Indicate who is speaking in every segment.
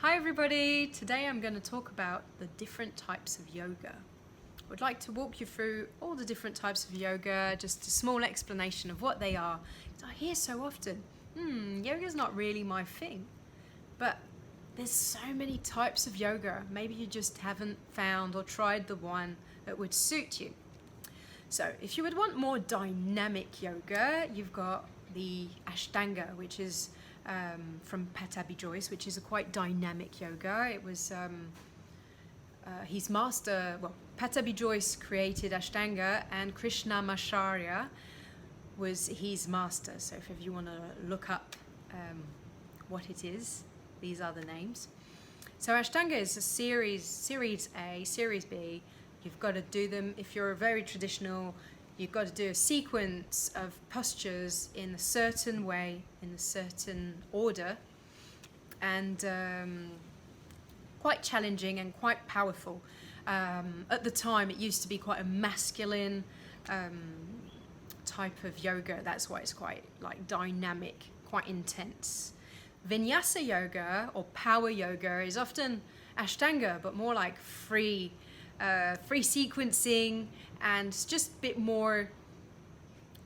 Speaker 1: Hi everybody! Today I'm going to talk about the different types of yoga. I would like to walk you through all the different types of yoga, just a small explanation of what they are. I hear so often, yoga's not really my thing. But there's so many types of yoga. Maybe you just haven't found or tried the one that would suit you. So if you would want more dynamic yoga, you've got the Ashtanga, which is from Pattabhi, which is a quite dynamic yoga. It was his master, Pattabhi created Ashtanga, and Krishnamacharya was his master. So if you want to look up what it is, these are the names. So Ashtanga is a series A, series B. You've got to do them. If you're very traditional, you've got to do a sequence of postures in a certain way, in a certain order, and quite challenging and quite powerful. At the time, it used to be quite a masculine type of yoga. That's why it's quite like dynamic, quite intense. Vinyasa yoga or power yoga is often Ashtanga, but more like free sequencing, and it's just a bit more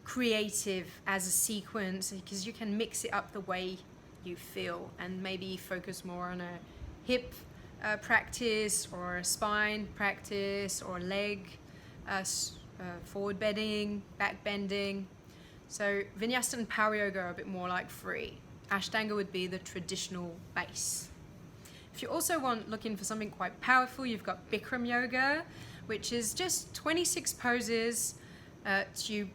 Speaker 1: creative as a sequence, because you can mix it up the way you feel and maybe focus more on a hip practice or a spine practice or leg forward bending, back bending. So Vinyasa and power yoga are a bit more like free. Ashtanga would be the traditional base. If you also looking for something quite powerful, you've got Bikram yoga, which is just 26 poses. The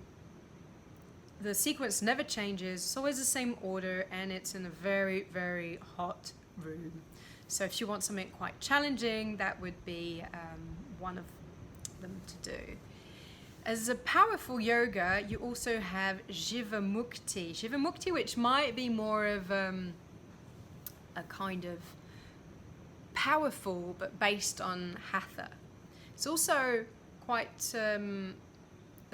Speaker 1: sequence never changes. It's always the same order, and it's in a very, very hot room. So if you want something quite challenging, that would be one of them to do. As a powerful yoga, you also have Jivamukti. Jivamukti, which might be more of a kind of powerful, but based on Hatha. It's also quite a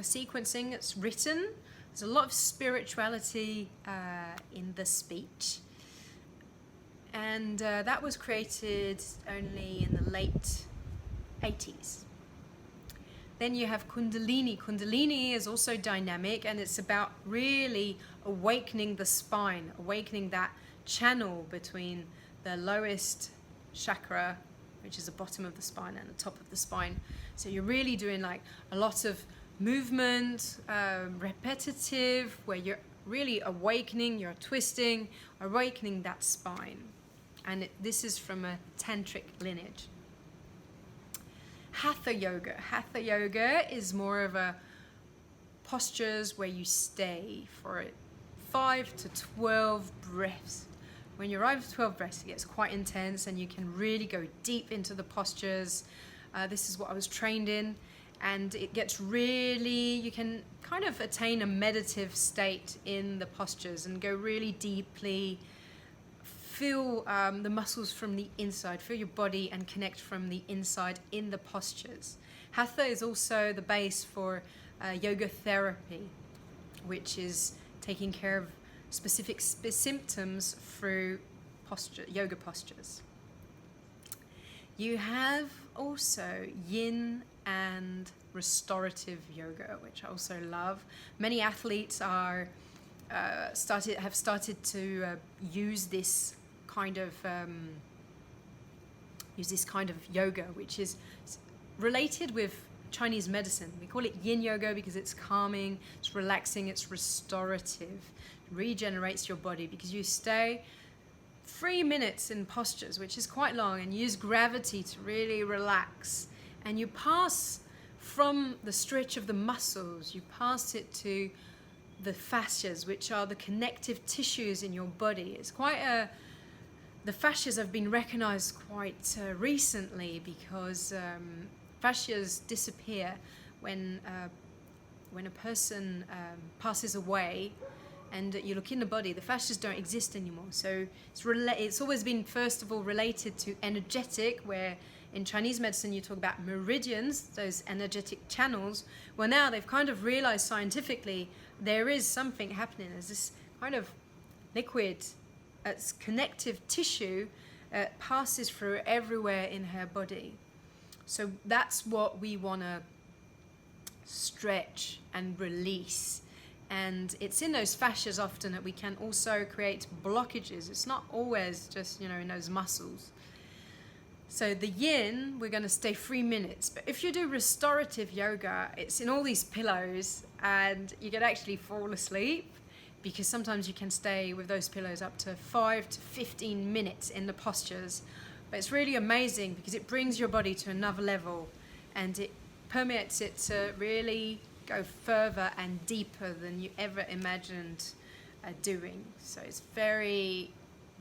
Speaker 1: sequencing. It's written. There's a lot of spirituality in the speech. And that was created only in the late 80s. Then you have Kundalini. Kundalini is also dynamic, and it's about really awakening the spine, awakening that channel between the lowest chakra, which is the bottom of the spine, and the top of the spine. So you're really doing like a lot of movement, repetitive, where you're really awakening, you're twisting, awakening that spine. And this is from a tantric lineage. Hatha yoga. Hatha yoga is more of a postures where you stay for 5 to 12 breaths. When you're over 12 breaths, it gets quite intense, and you can really go deep into the postures. This is what I was trained in, and it gets really, you can kind of attain a meditative state in the postures and go really deeply, feel the muscles from the inside, feel your body and connect from the inside in the postures. Hatha is also the base for yoga therapy, which is taking care of specific symptoms through yoga postures. You have also yin and restorative yoga, which I also love. Many athletes have started to use this kind of yoga, which is related with Chinese medicine. We call it yin yoga because it's calming, it's relaxing, it's restorative, regenerates your body, because you stay 3 minutes in postures, which is quite long, and use gravity to really relax. And you pass from the stretch of the muscles, you pass it to the fascias, which are the connective tissues in your body. It's quite the fascias have been recognized quite recently, because fascias disappear when a person passes away, and you look in the body, the fascias don't exist anymore. So it's always been, first of all, related to energetic, where in Chinese medicine you talk about meridians, those energetic channels. Well, now they've kind of realized scientifically there is something happening. There's this kind of liquid, it's connective tissue passes through everywhere in her body. So that's what we want to stretch and release. And it's in those fascias often that we can also create blockages. It's not always just, in those muscles. So the yin, we're going to stay 3 minutes. But if you do restorative yoga, it's in all these pillows and you can actually fall asleep, because sometimes you can stay with those pillows up to 5 to 15 minutes in the postures. But it's really amazing because it brings your body to another level and it permits it to really go further and deeper than you ever imagined doing. So it's very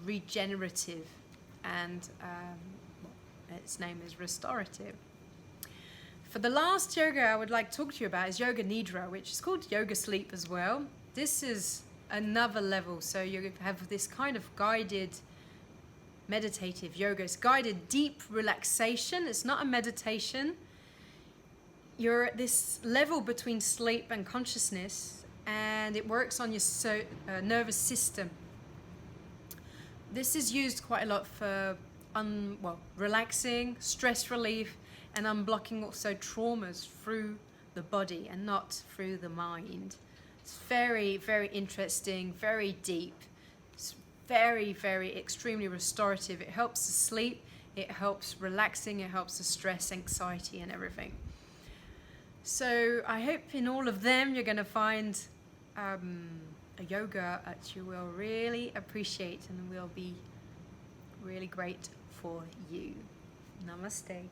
Speaker 1: regenerative, and its name is Restorative. For the last yoga I would like to talk to you about is Yoga Nidra, which is called yoga sleep as well. This is another level. So you have this kind of guided meditative yoga. It's guided deep relaxation. It's not a meditation. You're at this level between sleep and consciousness, and it works on your nervous system. This is used quite a lot for relaxing, stress relief, and unblocking also traumas through the body and not through the mind. It's very, very interesting, very deep. It's very, very extremely restorative. It helps the sleep, it helps relaxing, it helps the stress, anxiety, and everything. So I hope in all of them you're going to find a yoga that you will really appreciate and will be really great for you. Namaste.